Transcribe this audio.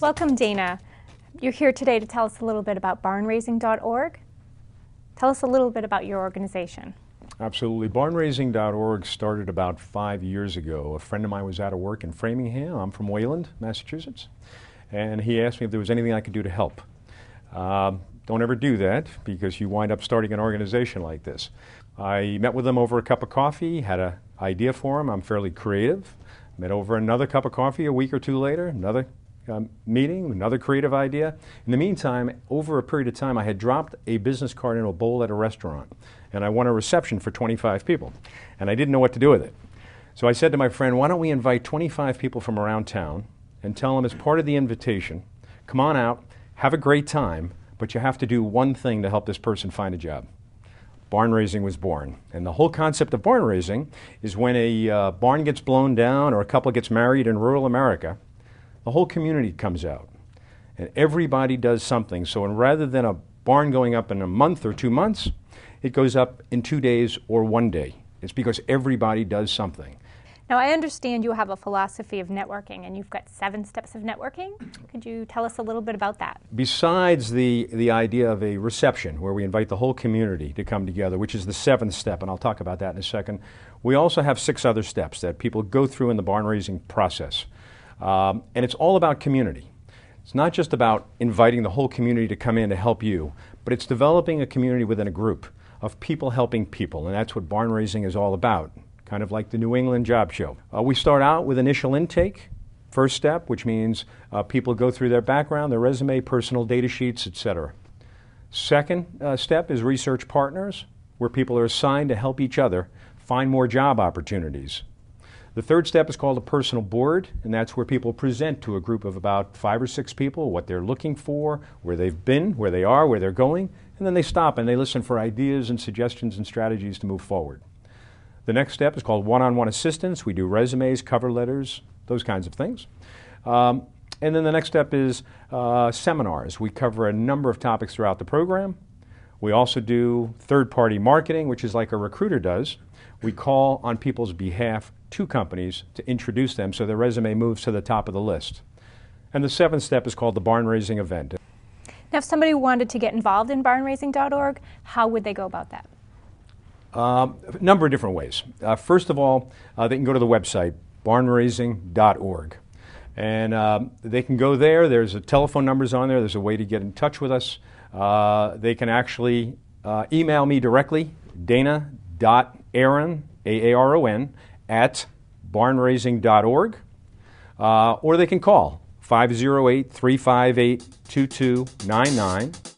Welcome, Dana. You're here today to tell us a little bit about barnraising.org. Tell us a little bit about your organization. Absolutely. Barnraising.org started about 5 years ago. A friend of mine was out of work in Framingham. I'm from Wayland, Massachusetts. And he asked me if there was anything I could do to help. Don't ever do that because you wind up starting an organization like this. I met with him over a cup of coffee, had an idea for him. I'm fairly creative. Met over another cup of coffee a week or two later, another meeting, another creative idea. In the meantime, over a period of time, I had dropped a business card in a bowl at a restaurant, and I won a reception for 25 people, and I didn't know what to do with it. So I said to my friend, why don't we invite 25 people from around town and tell them as part of the invitation, come on out, have a great time, but you have to do one thing to help this person find a job. Barn raising was born. And the whole concept of barn raising is when a barn gets blown down or a couple gets married in rural America, the whole community comes out. And everybody does something. So rather than a barn going up in a month or 2 months, it goes up in 2 days or 1 day. It's because everybody does something. Now, I understand you have a philosophy of networking, and you've got 7 steps of networking. Could you tell us a little bit about that? Besides the idea of a reception where we invite the whole community to come together, which is the 7th step, and I'll talk about that in a second, we also have 6 other steps that people go through in the barn raising process. And it's all about community. It's not just about inviting the whole community to come in to help you, but it's developing a community within a group of people helping people, and that's what barn raising is all about. Kind of like the New England Job Show. We start out with initial intake, first step, which means people go through their background, their resume, personal data sheets, etc. Second step is research partners, where people are assigned to help each other find more job opportunities. The third step is called a personal board, and that's where people present to a group of about 5 or 6 people what they're looking for, where they've been, where they are, where they're going, and then they stop and they listen for ideas and suggestions and strategies to move forward. The next step is called one-on-one assistance. We do resumes, cover letters, those kinds of things. And then the next step is seminars. We cover a number of topics throughout the program. We also do third-party marketing, which is like a recruiter does. We call on people's behalf to companies to introduce them so their resume moves to the top of the list. And the 7th step is called the barn raising event. Now, if somebody wanted to get involved in barnraising.org, how would they go about that? A number of different ways. First of all, they can go to the website, barnraising.org. And they can go there. There's a telephone numbers on there. There's a way to get in touch with us. They can actually email me directly, dana.aaron, A-A-R-O-N, at barnraising.org. Or they can call 508-358-2299.